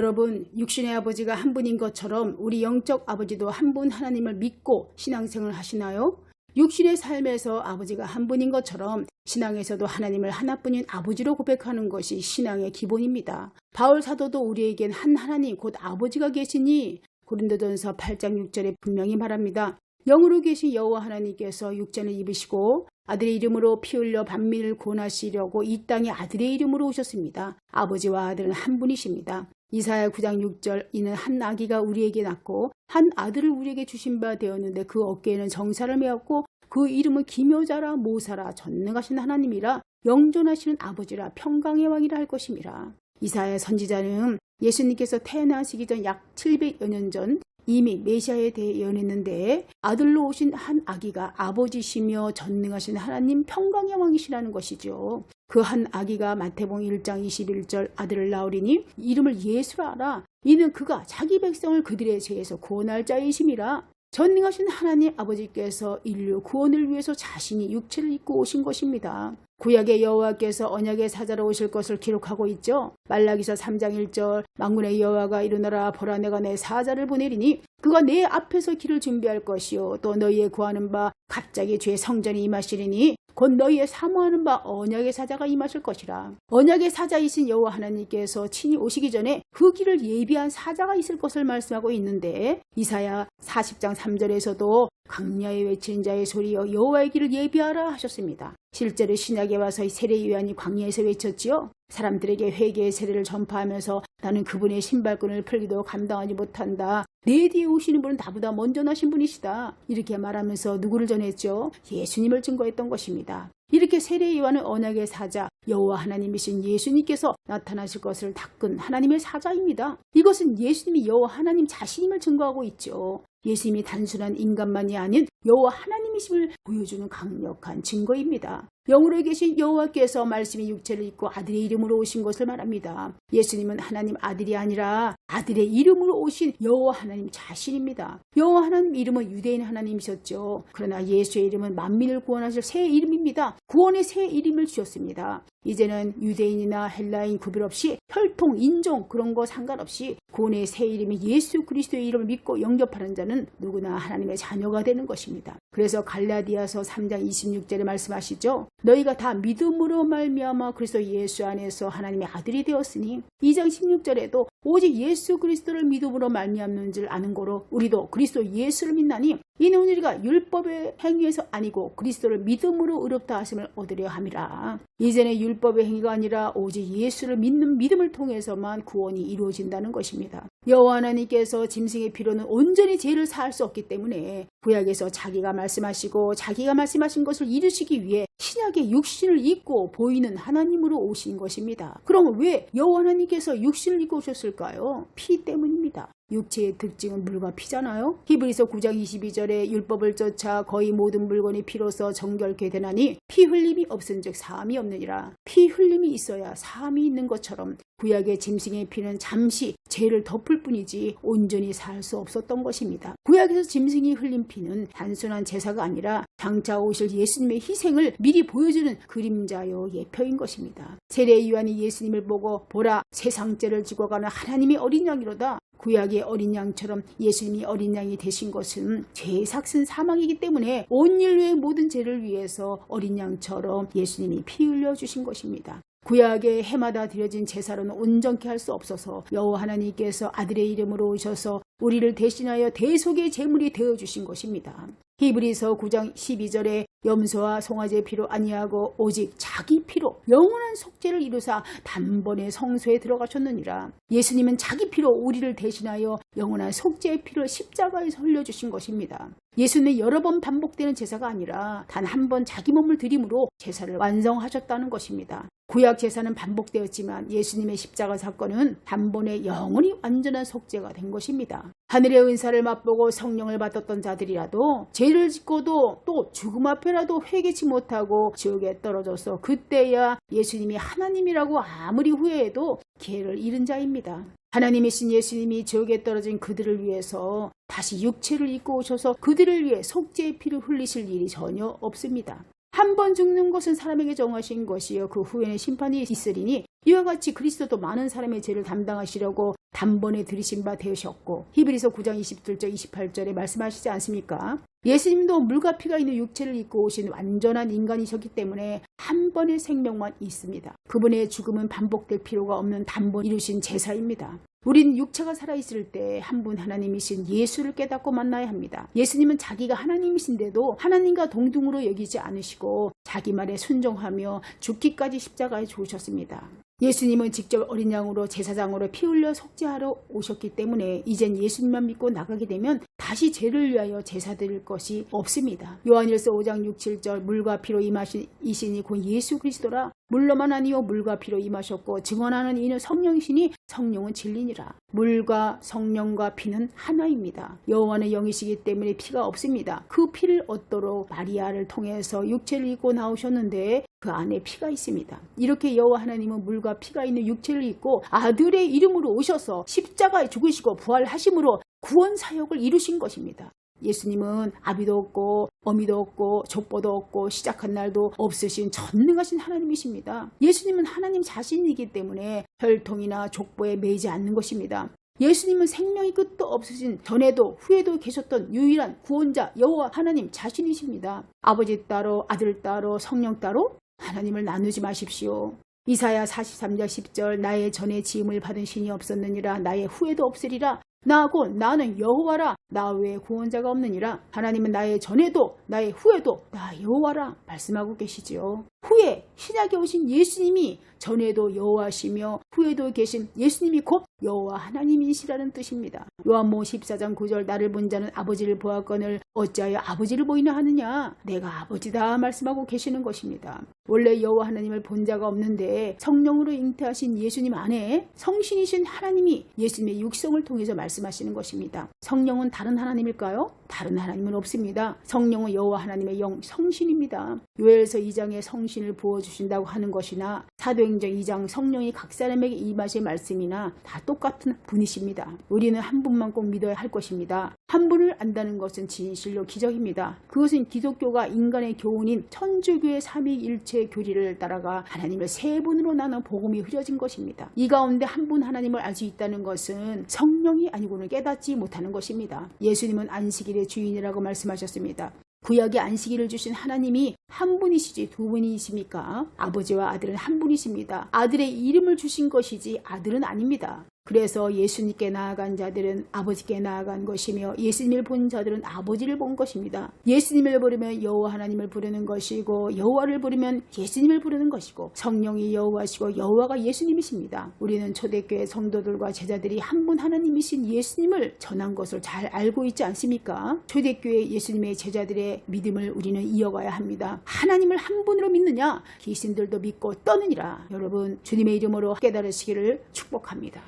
여러분, 육신의 아버지가 한 분인 것처럼 우리 영적 아버지도 한 분 하나님을 믿고 신앙생활을 하시나요? 육신의 삶에서 아버지가 한 분인 것처럼 신앙에서도 하나님을 하나뿐인 아버지로 고백하는 것이 신앙의 기본입니다. 바울 사도도 우리에겐 한 하나님 곧 아버지가 계시니 고린도전서 8장 6절에 분명히 말합니다. 영으로 계신 여호와 하나님께서 육전을 입으시고 아들의 이름으로 피 흘려 반민을 구원하시려고 이 땅에 아들의 이름으로 오셨습니다. 아버지와 아들은 한 분이십니다. 이사야 9장 6절 이는 한 아기가 우리에게 낳고 한 아들을 우리에게 주신 바 되었는데 그 어깨에는 정사를 메었고 그 이름은 기묘자라 모사라 전능하신 하나님이라 영존하시는 아버지라 평강의 왕이라 할 것임이라. 이사야 선지자는 예수님께서 태어나시기 전 약 700여 년 전 이미 메시아에 대해 예언했는데 아들로 오신 한 아기가 아버지시며 전능하신 하나님 평강의 왕이시라는 것이죠. 그 한 아기가 마태복음 1장 21절 아들을 낳으리니 이름을 예수라 하라. 이는 그가 자기 백성을 그들의 죄에서 구원할 자이심이라. 전능하신 하나님 아버지께서 인류 구원을 위해서 자신이 육체를 입고 오신 것입니다. 구약의 여호와께서 언약의 사자로 오실 것을 기록하고 있죠. 말라기서 3장 1절 만군의 여호와가 이르노라 보라 내가 내 사자를 보내리니 그가 내 앞에서 길을 준비할 것이요 또 너희의 구하는 바 갑자기 주의 성전에 임하시리니 곧 너희의 사모하는 바 언약의 사자가 임하실 것이라. 언약의 사자이신 여호와 하나님께서 친히 오시기 전에 그 길을 예비한 사자가 있을 것을 말씀하고 있는데 이사야 40장 3절에서도 광야에 외치는 자의 소리여 여호와의 길을 예비하라 하셨습니다. 실제로 신약에 와서 세례 요한이 광야에서 외쳤지요. 사람들에게 회개의 세례를 전파하면서 나는 그분의 신발끈을 풀기도 감당하지 못한다. 내 뒤에 오시는 분은 나보다 먼저 나신 분이시다. 이렇게 말하면서 누구를 전했죠? 예수님을 증거했던 것입니다. 이렇게 세례 요한은 언약의 사자 여호와 하나님이신 예수님께서 나타나실 것을 닦은 하나님의 사자입니다. 이것은 예수님이 여호와 하나님 자신임을 증거하고 있죠. 예수님이 단순한 인간만이 아닌 여호와 하나님이심을 보여주는 강력한 증거입니다. 영으로 계신 여호와께서 말씀이 육체를 입고 아들의 이름으로 오신 것을 말합니다. 예수님은 하나님 아들이 아니라 아들의 이름으로 오신 여호와 하나님 자신입니다. 여호와 하나님 이름은 유대인 하나님이셨죠. 그러나 예수의 이름은 만민을 구원하실 새 이름입니다. 구원의 새 이름을 주셨습니다. 이제는 유대인이나 헬라인 구별 없이 혈통, 인종 그런 거 상관없이 구원의 새 이름이 예수 그리스도의 이름을 믿고 영접하는 자는 누구나 하나님의 자녀가 되는 것입니다. 그래서 갈라디아서 3장 26절에 말씀하시죠. 너희가 다 믿음으로 말미암아 그리스도 예수 안에서 하나님의 아들이 되었으니 2장 16절에도 오직 예수 그리스도를 믿음으로 말미암는 줄 아는 거로 우리도 그리스도 예수를 믿나니 이는 우리가 율법의 행위에서 아니고 그리스도를 믿음으로 의롭다 하심을 얻으려 함이라. 이제는 율법의 행위가 아니라 오직 예수를 믿는 믿음을 통해서만 구원이 이루어진다는 것입니다. 여호와 하나님께서 짐승의 피로는 온전히 죄를 사할 수 없기 때문에 구약에서 자기가 말씀하시고 자기가 말씀하신 것을 이루시기 위해 신약의 육신을 입고 보이는 하나님으로 오신 것입니다. 그럼 왜 여호와 하나님께서 육신을 입고 오셨을까요? 피 때문입니다. 육체의 특징은 물과 피잖아요. 히브리서 9장 22절에 율법을 쫓아 거의 모든 물건이 피로써 정결케 되나니 피 흘림이 없은즉 사함이 없느니라. 피 흘림이 있어야 사함이 있는 것처럼 구약의 짐승의 피는 잠시 죄를 덮을 뿐이지 온전히 살 수 없었던 것입니다. 구약에서 짐승이 흘린 피는 단순한 제사가 아니라 장차 오실 예수님의 희생을 미리 보여주는 그림자요 예표인 것입니다. 세례 요한이 예수님을 보고 보라 세상 죄를 지고 가는 하나님의 어린 양이로다. 구약의 어린 양처럼 예수님이 어린 양이 되신 것은 죄의 삭슨 사망이기 때문에 온 인류의 모든 죄를 위해서 어린 양처럼 예수님이 피 흘려주신 것입니다. 구약의 해마다 드려진 제사로는 온전케 할 수 없어서 여호와 하나님께서 아들의 이름으로 오셔서 우리를 대신하여 대속의 제물이 되어주신 것입니다. 히브리서 9장 12절에 염소와 송아지의 피로 아니하고 오직 자기 피로 영원한 속죄를 이루사 단번에 성소에 들어가셨느니라. 예수님은 자기 피로 우리를 대신하여 영원한 속죄의 피를 십자가에서 흘려주신 것입니다. 예수는 여러 번 반복되는 제사가 아니라 단 한 번 자기 몸을 드림으로 제사를 완성하셨다는 것입니다. 구약 제사는 반복되었지만 예수님의 십자가 사건은 단번에 영원히 완전한 속죄가 된 것입니다. 하늘의 은사를 맛보고 성령을 받았던 자들이라도 죄를 짓고도 또 죽음 앞에라도 회개치 못하고 지옥에 떨어져서 그때야 예수님이 하나님이라고 아무리 후회해도 기회를 잃은 자입니다. 하나님이신 예수님이 지옥에 떨어진 그들을 위해서 다시 육체를 입고 오셔서 그들을 위해 속죄의 피를 흘리실 일이 전혀 없습니다. 한 번 죽는 것은 사람에게 정하신 것이요 그 후에는 심판이 있으리니 이와 같이 그리스도도 많은 사람의 죄를 담당하시려고 단번에 들이신 바 되셨고 히브리서 9장 27절 28절에 말씀하시지 않습니까? 예수님도 물과 피가 있는 육체를 입고 오신 완전한 인간이셨기 때문에 한 번의 생명만 있습니다. 그분의 죽음은 반복될 필요가 없는 단번 이루신 제사입니다. 우리는 육체가 살아있을 때 한 분 하나님이신 예수를 깨닫고 만나야 합니다. 예수님은 자기가 하나님이신데도 하나님과 동등으로 여기지 않으시고 자기 말에 순종하며 죽기까지 십자가에 죽으셨습니다. 예수님은 직접 어린 양으로 제사장으로 피 흘려 속죄하러 오셨기 때문에 이젠 예수님만 믿고 나가게 되면 다시 죄를 위하여 제사 드릴 것이 없습니다. 요한일서 5장 6, 7절 물과 피로 임하신 이신이 곧 예수 그리스도라. 물로만 아니요 물과 피로 임하셨고 증언하는 이는 성령이시니 성령은 진리니라. 물과 성령과 피는 하나입니다. 여호와는 영이시기 때문에 피가 없습니다. 그 피를 얻도록 마리아를 통해서 육체를 입고 나오셨는데 그 안에 피가 있습니다. 이렇게 여호와 하나님은 물과 피가 있는 육체를 입고 아들의 이름으로 오셔서 십자가에 죽으시고 부활하심으로 구원 사역을 이루신 것입니다. 예수님은 아비도 없고 어미도 없고 족보도 없고 시작한 날도 없으신 전능하신 하나님이십니다. 예수님은 하나님 자신이기 때문에 혈통이나 족보에 매이지 않는 것입니다. 예수님은 생명이 끝도 없으신 전에도 후에도 계셨던 유일한 구원자 여호와 하나님 자신이십니다. 아버지 따로 아들 따로 성령 따로 하나님을 나누지 마십시오. 이사야 43장 10절 나의 전에 지음을 받은 신이 없었느니라 나의 후에도 없으리라. 나 곧 나는 여호와라. 나 외에 구원자가 없느니라. 하나님은 나의 전에도 나의 후에도 나 여호와라 말씀하고 계시지요. 후에 신약에 오신 예수님이 전에도 여호와시며 후에도 계신 예수님이 곧 여호와 하나님이시라는 뜻입니다. 요한복음 14장 9절 나를 본 자는 아버지를 보았거늘 어찌하여 아버지를 보이나 하느냐. 내가 아버지다 말씀하고 계시는 것입니다. 원래 여호와 하나님을 본 자가 없는데 성령으로 잉태하신 예수님 안에 성신이신 하나님이 예수님의 육성을 통해서 말씀하시는 것입니다. 성령은 다른 하나님일까요? 다른 하나님은 없습니다. 성령은 여호와 하나님의 영 성신입니다. 요엘서 2장에 성신을 부어주신다고 하는 것이나 사도행전 2장 성령이 각 사람에게 임하실 말씀이나 다 똑같은 분이십니다. 우리는 한 분만 꼭 믿어야 할 것입니다. 한 분을 안다는 것은 진실로 기적입니다. 그것은 기독교가 인간의 교훈인 천주교의 삼위일체 교리를 따라가 하나님을 세 분으로 나눠 복음이 흐려진 것입니다. 이 가운데 한 분 하나님을 알 수 있다는 것은 성령이 아니고는 깨닫지 못하는 것입니다. 예수님은 안식일의 주인이라고 말씀하셨습니다. 구약의 안식일을 주신 하나님이 한 분이시지 두 분이십니까? 아버지와 아들은 한 분이십니다. 아들의 이름을 주신 것이지 아들은 아닙니다. 그래서 예수님께 나아간 자들은 아버지께 나아간 것이며 예수님을 본 자들은 아버지를 본 것입니다. 예수님을 부르면 여호와 하나님을 부르는 것이고 여호와를 부르면 예수님을 부르는 것이고 성령이 여호와시고 여호와가 예수님이십니다. 우리는 초대교회 성도들과 제자들이 한 분 하나님이신 예수님을 전한 것을 잘 알고 있지 않습니까? 초대교회 예수님의 제자들의 믿음을 우리는 이어가야 합니다. 하나님을 한 분으로 믿느냐? 귀신들도 믿고 떠느니라. 여러분 주님의 이름으로 깨달으시기를 축복합니다.